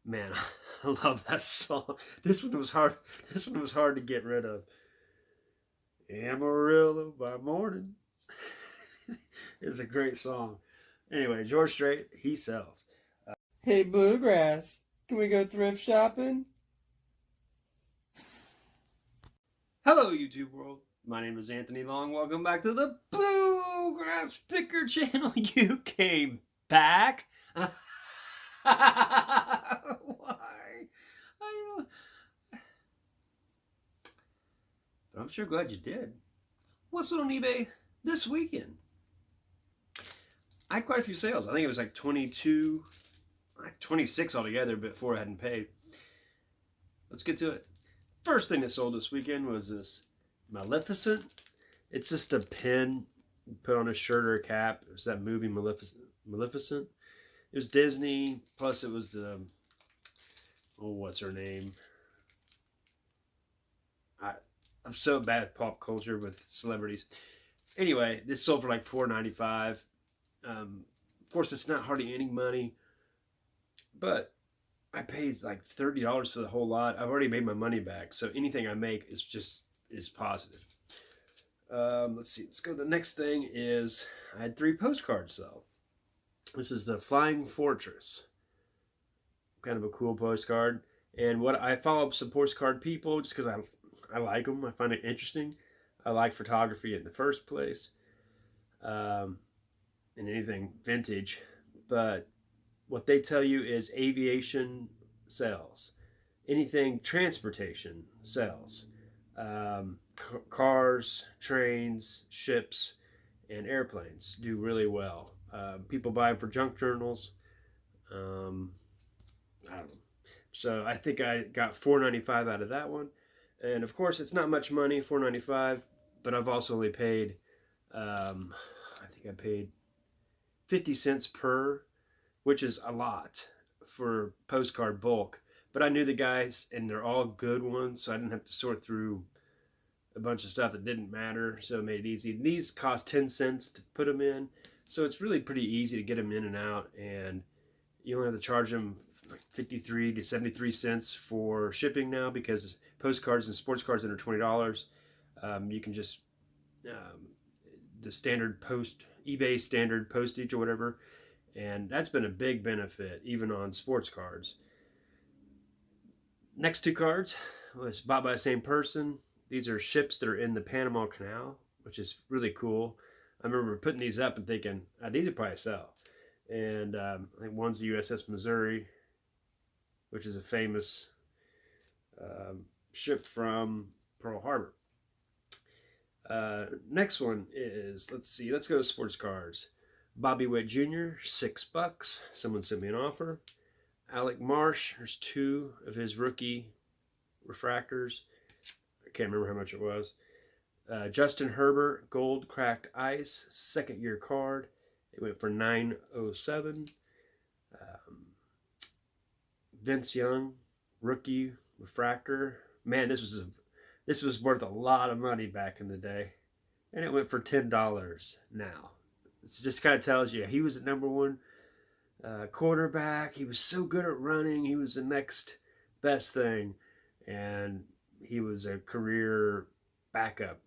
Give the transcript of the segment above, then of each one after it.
Man, I love that song. This one was hard. This one was hard to get rid of. Amarillo by morning. It's a great song. Anyway, George Strait, he sells. Hey, Bluegrass, can we go thrift shopping? Hello, YouTube world. My name is Anthony Long. Welcome back to the Bluegrass Picker channel. You came back. Why? But I'm sure glad you did. What's on eBay this weekend? I had quite a few sales. I think it was like 22, like 26 altogether before I hadn't paid. Let's get to it. First thing that sold this weekend was this Maleficent. It's just a pin you put on a shirt or a cap. It was that movie Maleficent. It was Disney, plus it was the, oh, what's her name? I'm so bad at pop culture with celebrities. Anyway, this sold for like $4.95. Of course, it's not hardly any money, but I paid like $30 for the whole lot. I've already made my money back, so anything I make is positive. Let's see. Let's go. The next thing is I had 3 postcards though. This is the Flying Fortress. Kind of a cool postcard. And what I follow up some postcard people just because I like them. I find it interesting. I like photography in the first place, and anything vintage. But what they tell you is aviation sells. Anything transportation sells. Cars, trains, ships, and airplanes do really well. People buy them for junk journals. I don't know. So I think I got $4.95 out of that one. And of course, it's not much money, $4.95, but I've also only paid, I think I paid 50 cents per, which is a lot for postcard bulk. But I knew the guys, and they're all good ones, so I didn't have to sort through a bunch of stuff that didn't matter, so it made it easy. These cost 10 cents to put them in, so it's really pretty easy to get them in and out, and you only have to charge them like 53 to 73 cents for shipping now, because postcards and sports cards that are $20, you can just the standard eBay standard postage or whatever, and that's been a big benefit even on sports cards. Next 2 cards was bought by the same person. These are ships that are in the Panama Canal, which is really cool. I remember putting these up and thinking, these would probably sell. And I think one's the USS Missouri, which is a famous ship from Pearl Harbor. Next one is, let's go to sports cards. Bobby Witt Jr., $6. Someone sent me an offer. Alec Marsh, there's 2 of his rookie refractors. I can't remember how much it was. Justin Herbert, Gold Cracked Ice, 2nd year card. It went for $9.07. Vince Young, rookie refractor. Man, this was worth a lot of money back in the day, and it went for $10 now. It just kind of tells you he was the #1 quarterback. He was so good at running. He was the next best thing, and he was a career backup.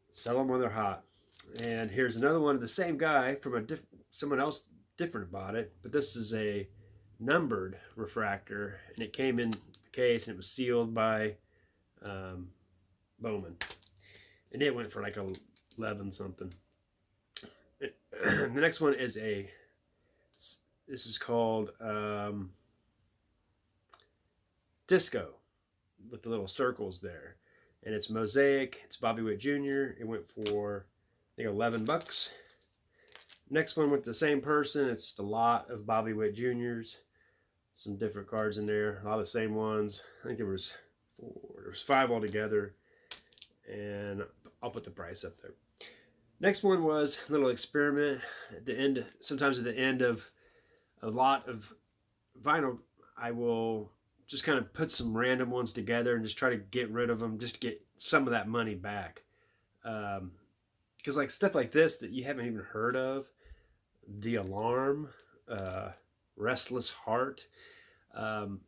Sell them when they're hot. And here's another one of the same guy from someone else different about it, but this is a numbered refractor, and it came in the case and it was sealed by Bowman, and it went for like 11 something. The next one is this is called Disco, with the little circles there, and it's mosaic. It's Bobby Witt Jr. It went for I think $11. Next one with the same person. It's just a lot of Bobby Witt Jr.'s. Some different cards in there. A lot of the same ones. I think there was 5 altogether. And I'll put the price up there. Next one was a little experiment. At the end, sometimes at the end of a lot of vinyl, I will just kind of put some random ones together and just try to get rid of them, just to get some of that money back. Because like stuff like this that you haven't even heard of, The Alarm, Restless Heart, Um,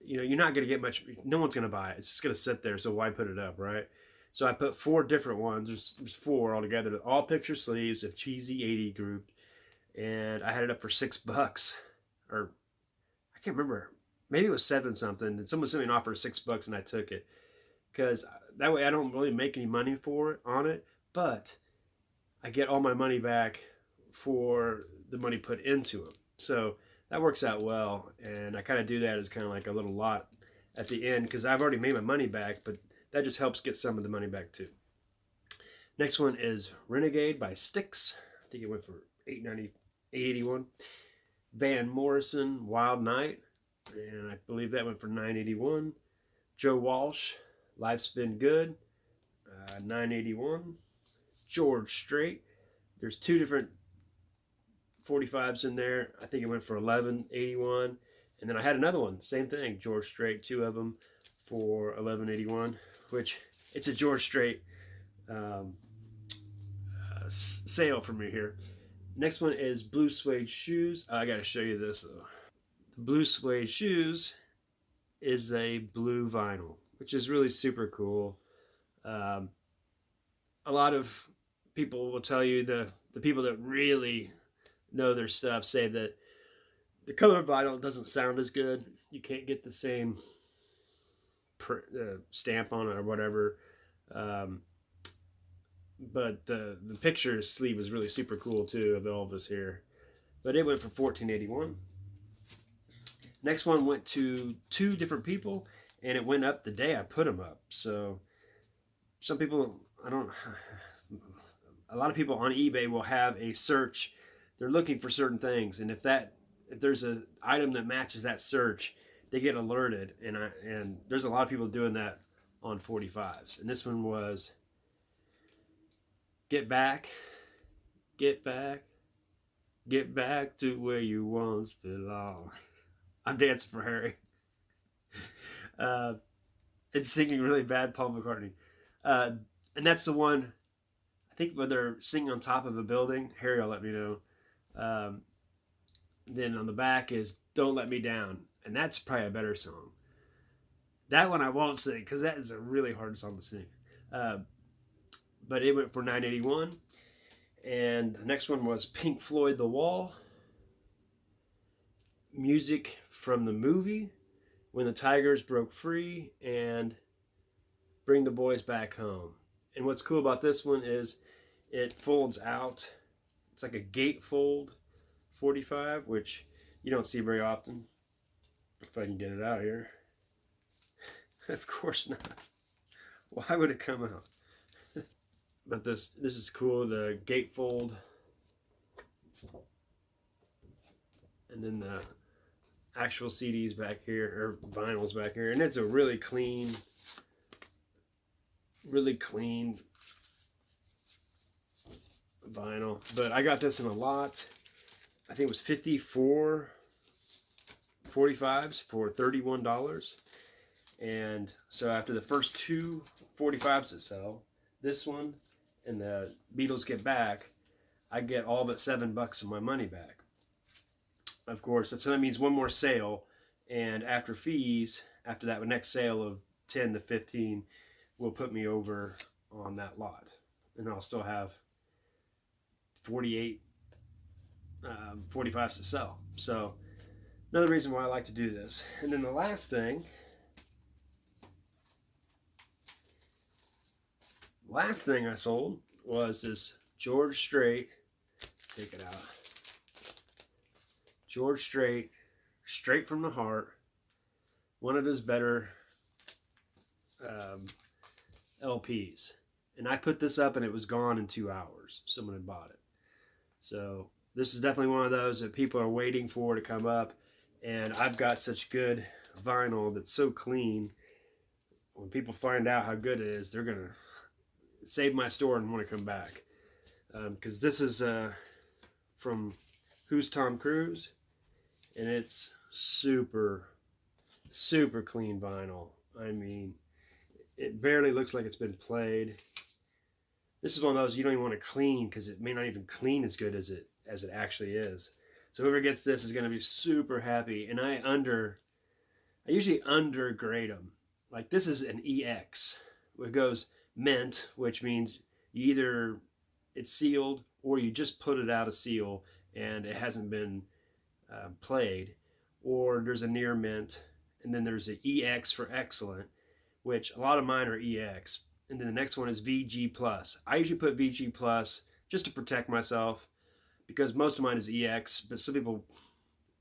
you're not going to get much. No one's going to buy it. It's just going to sit there. So why put it up, right? So I put 4 different ones. There's 4 altogether. All picture sleeves of cheesy 80 group, and I had it up for $6, or I can't remember. Maybe it was 7 something. And someone sent me an offer of $6, and I took it because that way I don't really make any money for it on it, but I get all my money back for the money put into them. So that works out well, and I kind of do that as kind of like a little lot at the end because I've already made my money back, but that just helps get some of the money back too. Next one is Renegade by Styx. I think it went for $881. Van Morrison Wild Night, and I believe that went for $981. Joe Walsh Life's Been Good, $981. George Strait. There's 2 different 45s in there. I think it went for $11.81. And then I had another one, same thing, George Strait, 2 of them for $11.81, which it's a George Strait sale for me here. Next one is Blue Suede Shoes. I got to show you this though. The Blue Suede Shoes is a blue vinyl, which is really super cool. A lot of people will tell you, the people that really know their stuff say that the color vinyl doesn't sound as good. You can't get the same stamp on it or whatever. But the picture sleeve is really super cool too of Elvis here. But it went for $14.81. Next one went to 2 different people, and it went up the day I put them up. So some people, a lot of people on eBay will have a search. They're looking for certain things, and if there's an item that matches that search, they get alerted. And there's a lot of people doing that on 45s. And this one was Get Back, Get Back, Get Back to Where You Once Belong. I'm dancing for Harry. It's singing really bad Paul McCartney. And that's the one, I think when they're singing on top of a building, Harry will let me know. Then on the back is Don't Let Me Down. And that's probably a better song. That one I won't sing because that is a really hard song to sing. But it went for $9.81. And the next one was Pink Floyd The Wall. Music from the movie When the Tigers Broke Free, and Bring the Boys Back Home. And what's cool about this one is it folds out. It's like a gatefold 45, which you don't see very often. If I can get it out here. Of course not. Why would it come out? But this is cool, the gatefold. And then the actual CDs back here, or vinyls back here. And it's a really clean vinyl. But I got this in a lot. I think it was 54 45s for $31. And so after the first 2 45s that sell, this one and the Beatles Get Back, I get all but $7 of my money back. Of course, so that means one more sale, and after fees, after that next sale of 10 to 15 will put me over on that lot, and I'll still have 48 45s to sell. So another reason why I like to do this. And then the last thing I sold was this George Strait. Take it out. George Strait, straight from the heart. One of his better LPs. And I put this up and it was gone in 2 hours. Someone had bought it. So this is definitely one of those that people are waiting for to come up. And I've got such good vinyl that's so clean. When people find out how good it is, they're going to save my store and want to come back. Because this is from Who's Tom Cruise? And it's super, super clean vinyl. I mean, it barely looks like it's been played. This is one of those you don't even want to clean because it may not even clean as good as it actually is. So whoever gets this is going to be super happy. And I usually undergrade them. Like this is an EX. It goes mint, which means you either it's sealed or you just put it out of seal and it hasn't been played, or there's a near mint, and then there's an EX for excellent, which a lot of mine are EX, and then the next one is VG plus. I usually put VG plus just to protect myself because most of mine is EX, but some people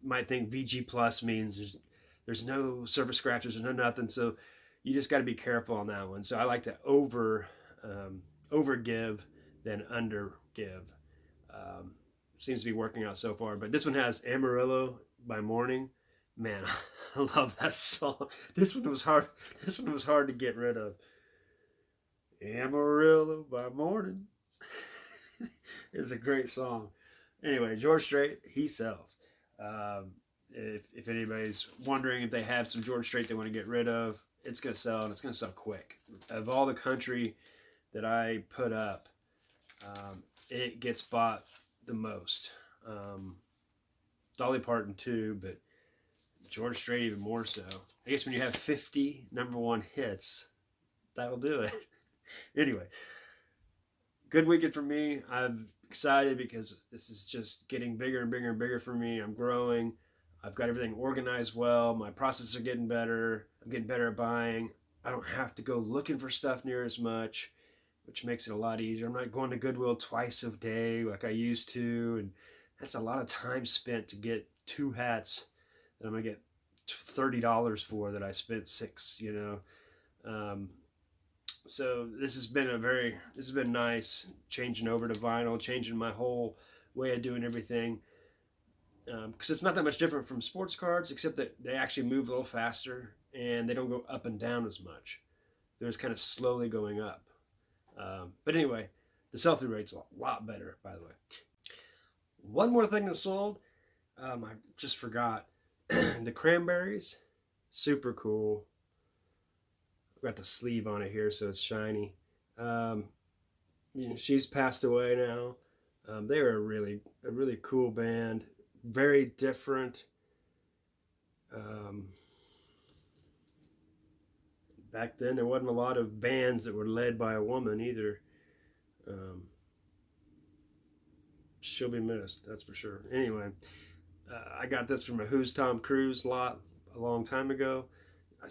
might think VG plus means there's no surface scratches, there's no nothing, so you just got to be careful on that one. So I like to over give than under give. Seems to be working out so far. But this one has Amarillo by Morning. Man, I love that song. This one was hard. This one was hard to get rid of. Amarillo by Morning. It's a great song. Anyway, George Strait, he sells. If anybody's wondering if they have some George Strait they want to get rid of, it's going to sell, and it's going to sell quick. Of all the country that I put up, it gets bought the most. Dolly Parton too, but George Strait even more so. I guess when you have 50 #1 hits, that'll do it. Anyway, good weekend for me. I'm excited because this is just getting bigger and bigger and bigger for me. I'm growing. I've got everything organized well. My processes are getting better. I'm getting better at buying. I don't have to go looking for stuff near as much, which makes it a lot easier. I'm not going to Goodwill twice a day like I used to, and that's a lot of time spent to get 2 hats that I'm gonna get $30 for that I spent $6. So this has been nice, changing over to vinyl, changing my whole way of doing everything. Because it's not that much different from sports cards, except that they actually move a little faster and they don't go up and down as much. They're just kind of slowly going up. But anyway, the sell-through rate's a lot better, by the way. One more thing that sold, I just forgot. The cranberries, super cool. I've got the sleeve on it here, so it's shiny. She's passed away now. They were a really cool band, very different. Back then, there wasn't a lot of bands that were led by a woman either. She'll be missed, that's for sure. Anyway, I got this from a Who's Tom Cruise lot a long time ago. I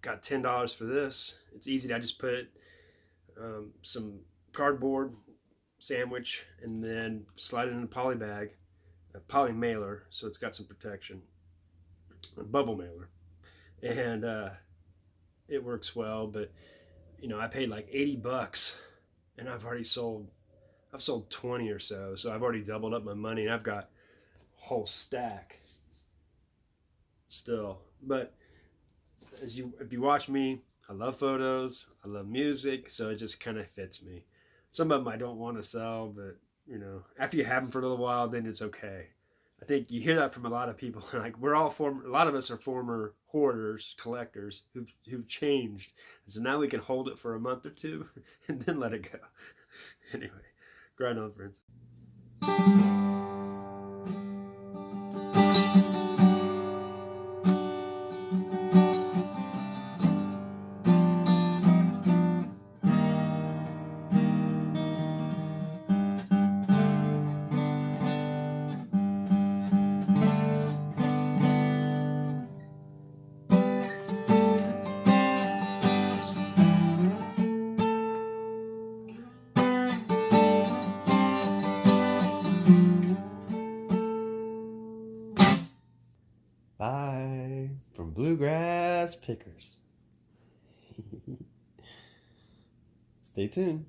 got $10 for this. It's easy. I just put some cardboard sandwich and then slide it in a poly bag, a poly mailer, so it's got some protection, a bubble mailer, and it works well. But I paid like $80, and I've sold 20 or so, so I've already doubled up my money, and I've got a whole stack still. But if you watch me, I love photos, I love music, so it just kind of fits me. Some of them I don't want to sell, but after you have them for a little while, then it's okay. I think you hear that from a lot of people. Like a lot of us are former hoarders, collectors who've changed. So now we can hold it for a month or two and then let it go. Anyway, grind on, friends. Bye from Bluegrass Pickers. Stay tuned.